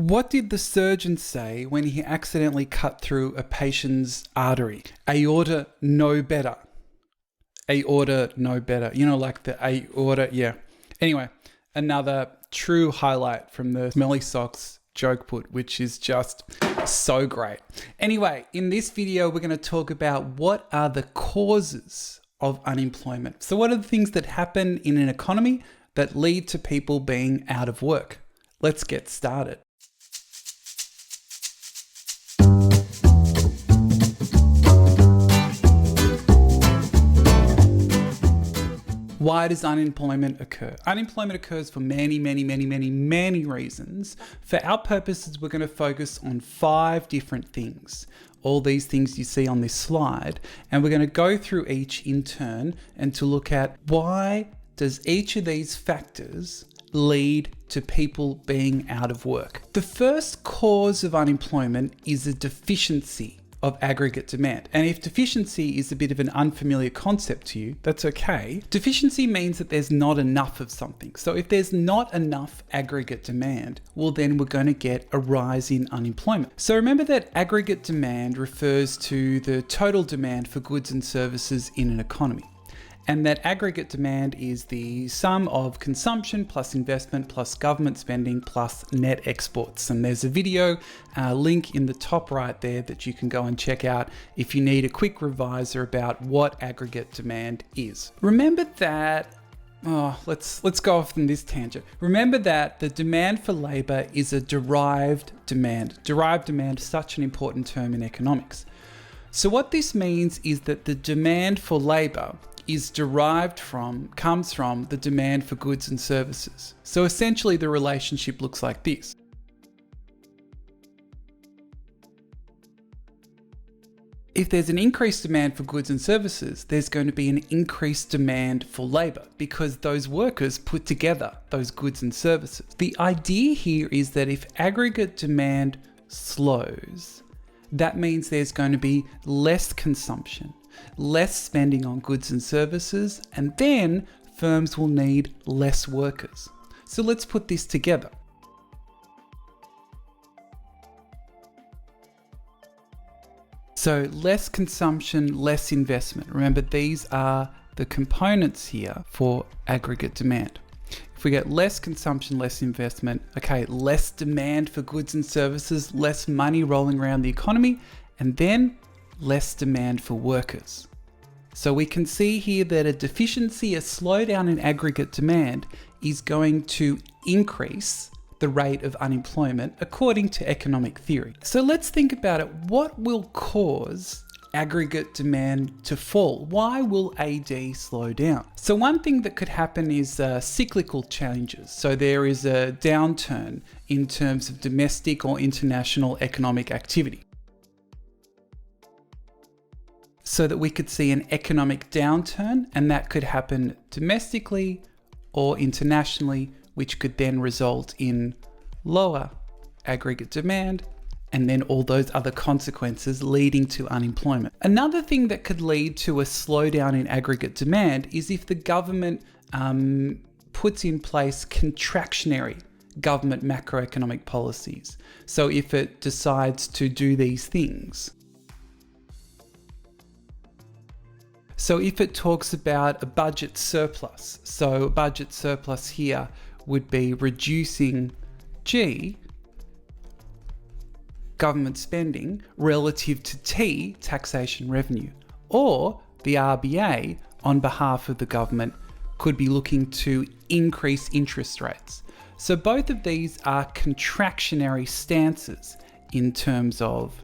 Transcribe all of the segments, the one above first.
What did the surgeon say when he accidentally cut through a patient's artery? Aorta no better. Aorta no better. You know, like the aorta, yeah. Anyway, another true highlight from the Smelly Socks joke put, which is just so great. Anyway, in this video, we're going to talk about what are the causes of unemployment. So what are the things that happen in an economy that lead to people being out of work? Let's get started. Why does unemployment occur? Unemployment occurs for many reasons. For our purposes, we're going to focus on 5 different things. All these things you see on this slide, and we're going to go through each in turn and to look at why does each of these factors lead to people being out of work. The first cause of unemployment is a deficiency of aggregate demand. And if deficiency is a bit of an unfamiliar concept to you, that's okay. Deficiency means that there's not enough of something. So if there's not enough aggregate demand, well then we're going to get a rise in unemployment. So remember that aggregate demand refers to the total demand for goods and services in an economy. And that aggregate demand is the sum of consumption plus investment plus government spending plus net exports. And there's a video link in the top right there that you can go and check out if you need a quick reviser about what aggregate demand is. Remember that, let's go off on this tangent. Remember that the demand for labor is a derived demand. Derived demand is such an important term in economics. So what this means is that the demand for labor comes from the demand for goods and services. So essentially the relationship looks like this. If there's an increased demand for goods and services, there's going to be an increased demand for labor because those workers put together those goods and services. The idea here is that if aggregate demand slows, that means there's going to be less consumption, less spending on goods and services, and then firms will need less workers. So let's put this together. So less consumption, less investment. Remember, these are the components here for aggregate demand. If we get less consumption, less investment, okay, less demand for goods and services, less money rolling around the economy, and then less demand for workers. So we can see here that a deficiency, a slowdown in aggregate demand, is going to increase the rate of unemployment according to economic theory. So let's think about it. What will cause aggregate demand to fall? Why will AD slow down? So one thing that could happen is cyclical changes. So there is a downturn in terms of domestic or international economic activity. So that we could see an economic downturn, and that could happen domestically or internationally, which could then result in lower aggregate demand, and then all those other consequences leading to unemployment. Another thing that could lead to a slowdown in aggregate demand is if the government puts in place contractionary government macroeconomic policies. So if it decides to do these things. So if it talks about a budget surplus, so a budget surplus here would be reducing G, government spending, relative to T, taxation revenue. Or the RBA, on behalf of the government, could be looking to increase interest rates. So both of these are contractionary stances in terms of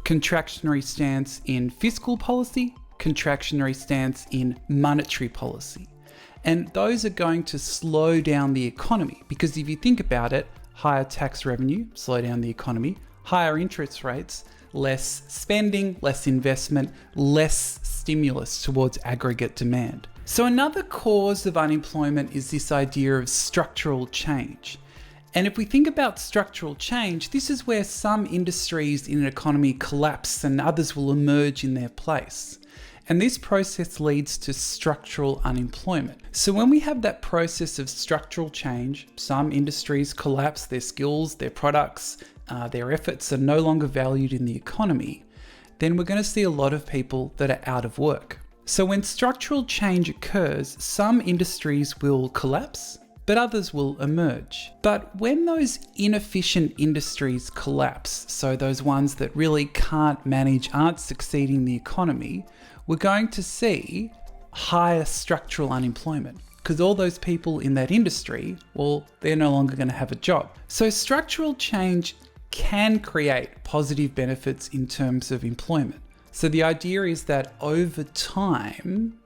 contractionary stance in fiscal policy, contractionary stance in monetary policy. And those are going to slow down the economy because if you think about it, higher tax revenue, slow down the economy, higher interest rates, less spending, less investment, less stimulus towards aggregate demand. So another cause of unemployment is this idea of structural change. And if we think about structural change, this is where some industries in an economy collapse and others will emerge in their place. And this process leads to structural unemployment. So when we have that process of structural change, some industries collapse, their skills, their products, their efforts are no longer valued in the economy, then we're going to see a lot of people that are out of work. So when structural change occurs, some industries will collapse, but others will emerge. But when those inefficient industries collapse, so those ones that really can't manage, aren't succeeding in the economy, we're going to see higher structural unemployment, because all those people in that industry, well, they're no longer going to have a job. So structural change can create positive benefits in terms of employment. So the idea is that over time,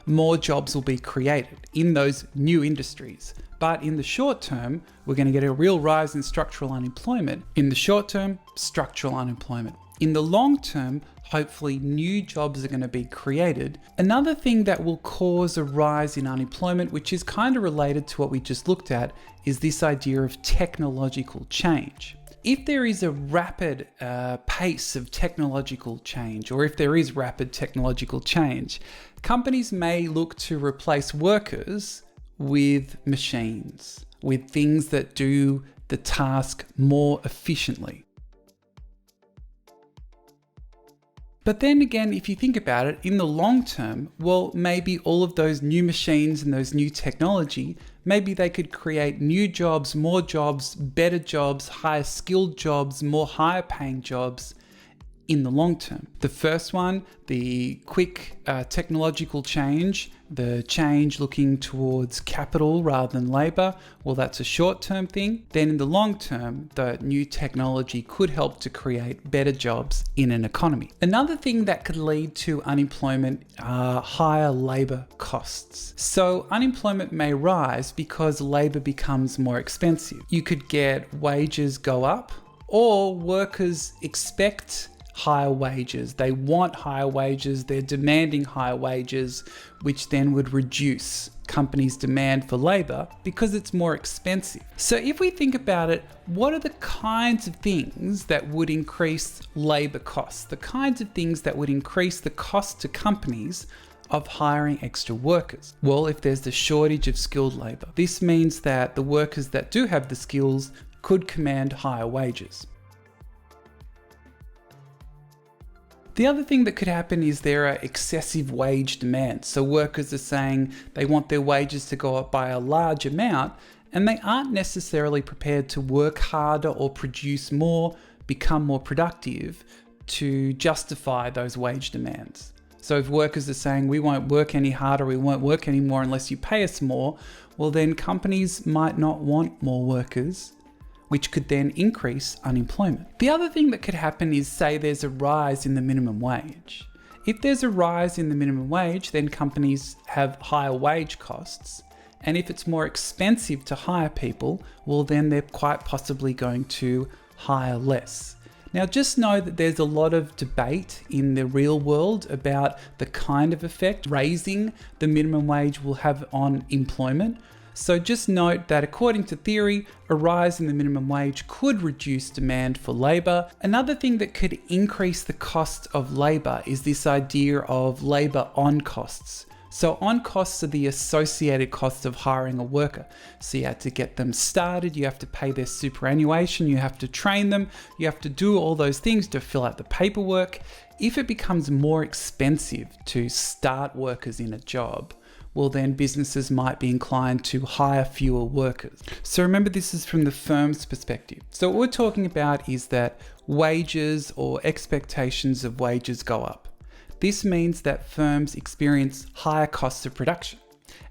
more jobs will be created in those new industries. But in the short term, we're going to get a real rise in structural unemployment. In the short term, structural unemployment. In the long term, hopefully new jobs are going to be created. Another thing that will cause a rise in unemployment, which is kind of related to what we just looked at, is this idea of technological change. If there is a rapid pace of technological change, or if there is rapid technological change, companies may look to replace workers with machines, with things that do the task more efficiently. But then again, if you think about it, in the long term, well, maybe all of those new machines and those new technology, maybe they could create new jobs, more jobs, better jobs, higher skilled jobs, more higher paying jobs in the long term. The first one, the quick technological change, the change looking towards capital rather than labor, well, that's a short-term thing. Then in the long term, the new technology could help to create better jobs in an economy. Another thing that could lead to unemployment are higher labor costs. So unemployment may rise because labor becomes more expensive. You could get wages go up, or workers expect higher wages. They want higher wages, they're demanding higher wages, which then would reduce companies' demand for labor because it's more expensive. So if we think about it, what are the kinds of things that would increase labor costs? The kinds of things that would increase the cost to companies of hiring extra workers? Well, if there's the shortage of skilled labor, this means that the workers that do have the skills could command higher wages. The other thing that could happen is there are excessive wage demands. So workers are saying they want their wages to go up by a large amount, and they aren't necessarily prepared to work harder or produce more, become more productive to justify those wage demands. So if workers are saying we won't work any harder, we won't work anymore unless you pay us more, well then companies might not want more workers, which could then increase unemployment. The other thing that could happen is, say there's a rise in the minimum wage. If there's a rise in the minimum wage, then companies have higher wage costs. And if it's more expensive to hire people, well then they're quite possibly going to hire less. Now just know that there's a lot of debate in the real world about the kind of effect raising the minimum wage will have on employment. So just note that according to theory, a rise in the minimum wage could reduce demand for labor. Another thing that could increase the cost of labor is this idea of labor on costs. So on costs are the associated costs of hiring a worker. So you have to get them started, you have to pay their superannuation, you have to train them, you have to do all those things to fill out the paperwork. If it becomes more expensive to start workers in a job, well then businesses might be inclined to hire fewer workers. So remember, this is from the firm's perspective. So what we're talking about is that wages or expectations of wages go up. This means that firms experience higher costs of production.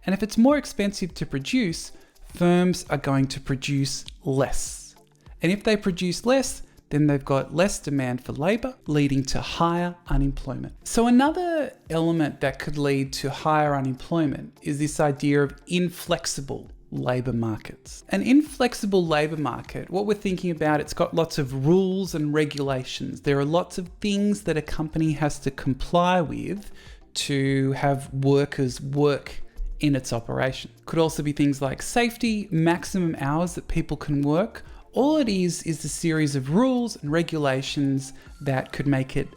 And if it's more expensive to produce, firms are going to produce less. And if they produce less, then they've got less demand for labor, leading to higher unemployment. So another element that could lead to higher unemployment is this idea of inflexible labor markets. An inflexible labor market, what we're thinking about, it's got lots of rules and regulations. There are lots of things that a company has to comply with to have workers work in its operation. Could also be things like safety, maximum hours that people can work. All it is a series of rules and regulations that could make it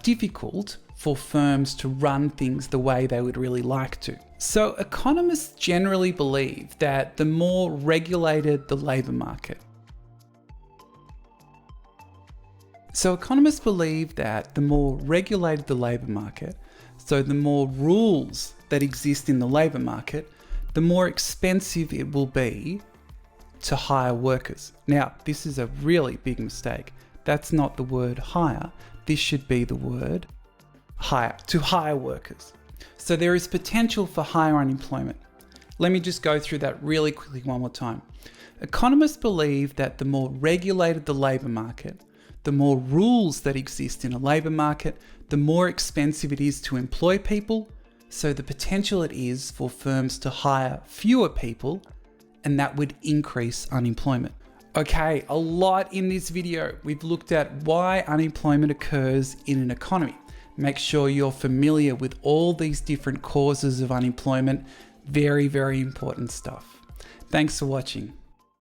difficult for firms to run things the way they would really like to. So economists generally believe that the more regulated the labour market, so the more rules that exist in the labour market, the more expensive it will be to hire workers. Now, this is a really big mistake. That's not the word hire. This should be the word hire, to hire workers. So there is potential for higher unemployment. Let me just go through that really quickly one more time. Economists believe that the more regulated the labour market, the more rules that exist in a labour market, the more expensive it is to employ people, so the potential it is for firms to hire fewer people, and that would increase unemployment. Okay, a lot in this video. We've looked at why unemployment occurs in an economy. Make sure you're familiar with all these different causes of unemployment. Very, very important stuff. Thanks for watching.